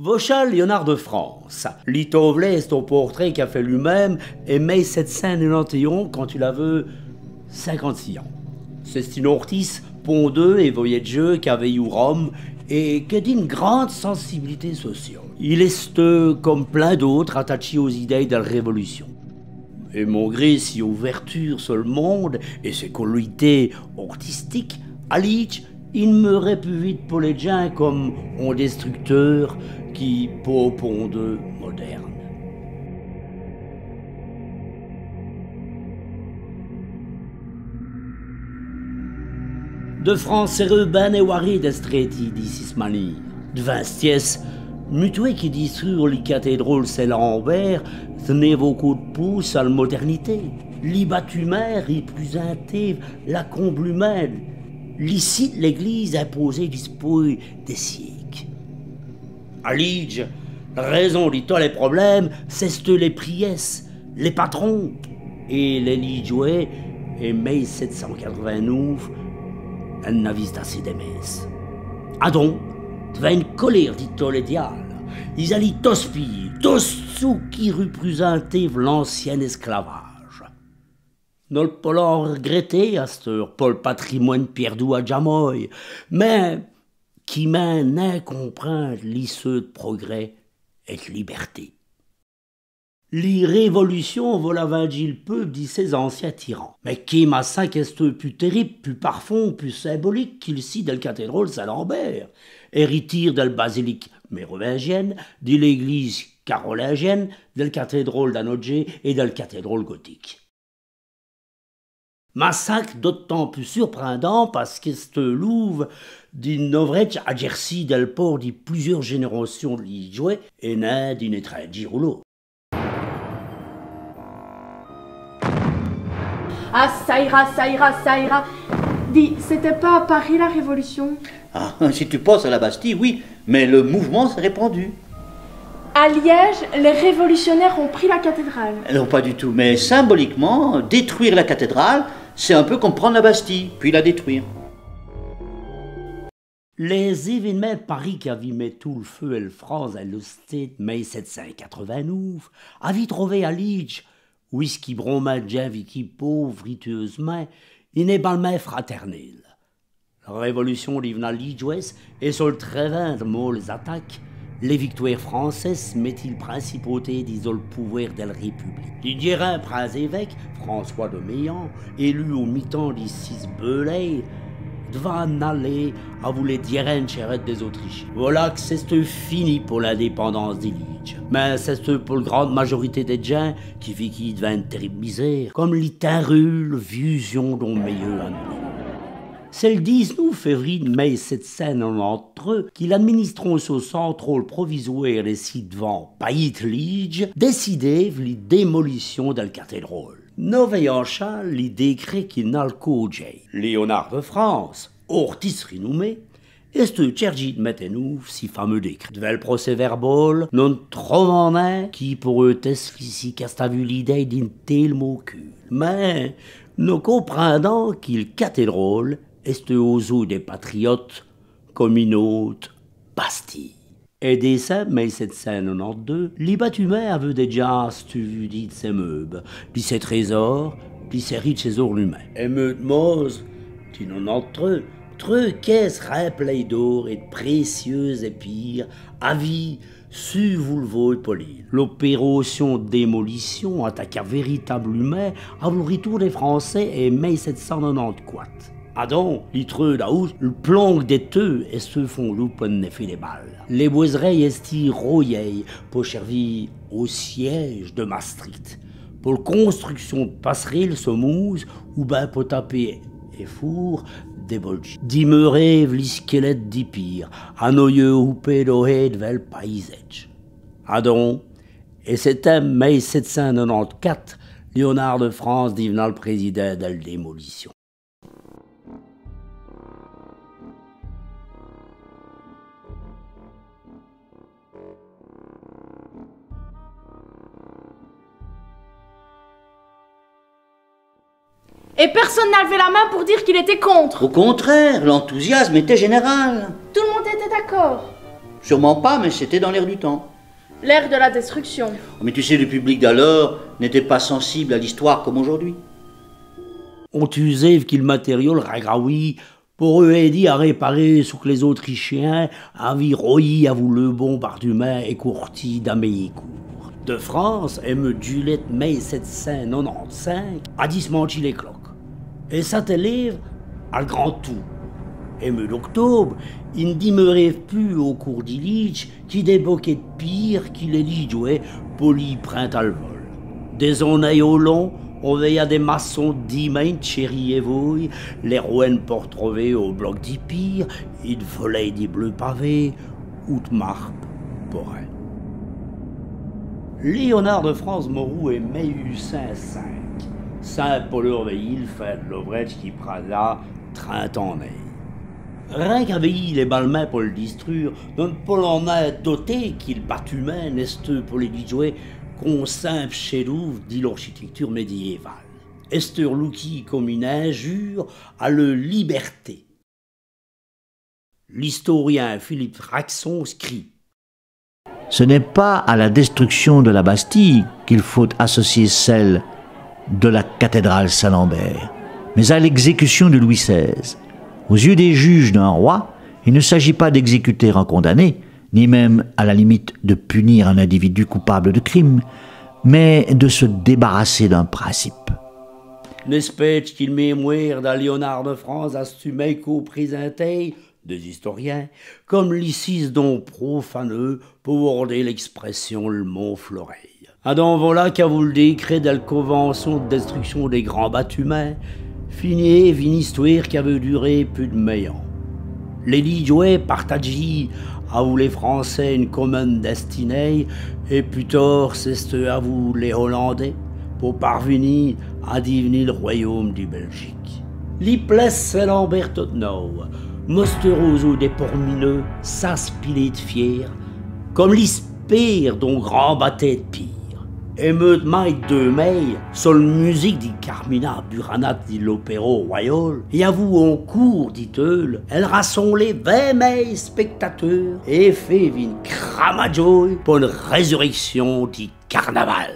Vocha Léonard de France. Litovle est ton portrait qu'a fait lui-même et mai 791 quand il avait 56 ans. C'est une ortis pondeux et voyageux qu'avait eu Rome et qui a d'une grande sensibilité sociale. Il est, comme plein d'autres, attaché aux idées de la Révolution. Et malgré ses ouvertures sur le monde et ses qualités artistiques, Alige, il me plus vite pour les gens comme un destructeur qui pondeux moderne. De France ben et wari d'estreti d'icismani. De Vinsties, mutué qui détruire les cathédrales Saint-Lambert, tenait beaucoup de pouces à la modernité. Li bâtiments représentait la comble humaine. L'ici, l'église imposée disposée des siècles. À Lige, la raison de tous les problèmes, c'est les priesses, les patrons et les Ligeois, et mai 789, elle n'a vu assez de messes. Ah donc, devait une colère dit les diables. Ils allaient tous piller, tous ceux qui représentaient l'ancien esclavage. Nous ne pouvons regretter à ce heure, pas le patrimoine perdu à Jamoy, mais qui mène à comprendre l'issue de progrès et de liberté. Les révolutions volent le peuple de ces anciens tyrans. Mais qui m'a ça qu'est plus terrible, plus parfum, plus symbolique qu'il cite de la cathédrale Saint-Lambert, héritier de la basilique mérovingienne, de l'église carolingienne, de la cathédrale d'Anodje et de la cathédrale gothique. Massacre d'autant plus surprenant parce que ce Louvre d'une Novretch à Jersey del port de plusieurs générations de Ligeois et né d'une étrange rouleau. Ah, ça ira, ça ira, ça ira. Dis, c'était pas à Paris la Révolution? Ah, si tu penses à la Bastille, oui, mais le mouvement s'est répandu. À Liège, les révolutionnaires ont pris la cathédrale. Non, pas du tout, mais symboliquement, détruire la cathédrale, c'est un peu comme prendre la Bastille, puis la détruire. Les événements de Paris qui avaient mis tout le feu et le France à l'hostie de mai 789 avaient trouvé à Lige whisky bromadien qui pauvre ritueusement, une éballement fraternel. La révolution d'Ivna Ligeois et sur le trévin de molles attaques, les victoires françaises mettent le principauté d'isole pouvoir de la République. Didier prince-évêque, François de Meilhan, élu au mi-temps des 6 Belay, devant aller à vous les dieren chérette des Autrichiens. Voilà que c'est fini pour l'indépendance des Liges. Mais c'est pour la grande majorité des gens qui vit qui devient une terrible misère, comme l'iterule vision dont meilleur à nous. C'est le 19 février de mai 793 qu'il administrons sous central provisoire des sites devant Pays Lige décidé la démolition de la cathédrale. Noveillancha les décrets qui n'a le codé. Léonard de France, ortis renommé, et ce Tchergit Metenou, si fameux décret. Devant le procès verbal, non trouvant un qui pour eux test ici qu'a vu l'idée d'une telle mocule. Mais nous comprenons qu'il cathédrale est aux eaux des patriotes comme une autre Bastille. Et dès ça, 1792, les bâtiments avaient déjà studié de ses meubles, de ses trésors, de ses riches trésors humains. Et meute mose, qui non entre eux, caisses remplies d'or et de précieuses épires, avis, su vous le voyez poli. L'opération démolition attaqua véritablement à le retour des Français et 1794. Adon, l'itreux d'août, le plomb des teux et se font louper en effet des balles. Les boisereilles esti royées pour servir au siège de Maastricht. Pour la construction de passerelles semouse ou ben pour taper et four des bolges. Dimeurer les squelettes d'Ipire, à noyeux houpé d'ohé de vel paysage. Adon, et c'était 1794, Léonard de France devenant le président de la démolition. Et personne n'a levé la main pour dire qu'il était contre. Au contraire, l'enthousiasme était général. Tout le monde était d'accord. Sûrement pas, mais c'était dans l'air du temps. L'ère de la destruction. Mais tu sais, le public d'alors n'était pas sensible à l'histoire comme aujourd'hui. On usait qu'il matériel ragraoui pour eux aider à réparer ce que les Autrichiens avaient royi à vous le bombardement et courti d'Américourt. De France, et me Juliette mai 795 a dismanché les cloques. Et ça t'élève à le grand tout. Et me d'octobre, il ne demeurait plus au cours d'Illich qui déboquait de pire qu'il est joué poli printemps le vol. Des oneilles au long, on veilla des maçons d'Imain, chéri et vouille, les rouennes pour trouver au bloc d'Ipire, il volait des bleus pavés, ou de marbre pour elle. Léonard de France Morou et Mehu Saint-5. Saint-Paul-Urveil, fait l'ouvrage qui prada 30 ans. Rien qu'avec les balmains pour le détruire, d'un polonais doté qu'il battumait, n'est-ce pour les jouer, qu'on simple chez nous dit l'architecture médiévale. Esther Louki comme une injure à la liberté. L'historien Philippe Raxon écrit: Ce n'est pas à la destruction de la Bastille qu'il faut associer celle de la cathédrale Saint-Lambert, mais à l'exécution de Louis XVI. Aux yeux des juges d'un roi, il ne s'agit pas d'exécuter un condamné, ni même à la limite de punir un individu coupable de crime, mais de se débarrasser d'un principe. N'espèce qu'il mémoire d'un Léonard de France assumé qu'au présenté des historiens, comme l'icis dont profaneux pour order l'expression le mont Floreil. Adam voilà qu'à vous le décret de la convention de destruction des grands bâtiments, fini une histoire qui avait duré plus de 1000 ans. Les Lidjouais partagent à vous les Français une commune destinée, et plus tard c'est à vous les Hollandais, pour parvenir à devenir le royaume du Belgique. Les places Saint-Lambert Tottenau, Mosteroso des Pormineux, s'aspilait de fier, comme l'ispire dont grand battait de pire. Émeute Mike de mai, sur la musique dit Carmina Buranat dit l'opéro royal, et à vous en cours, dit-elle, elle rassemblait 20 000 spectateurs et fait une cramajoy pour une résurrection dit carnaval.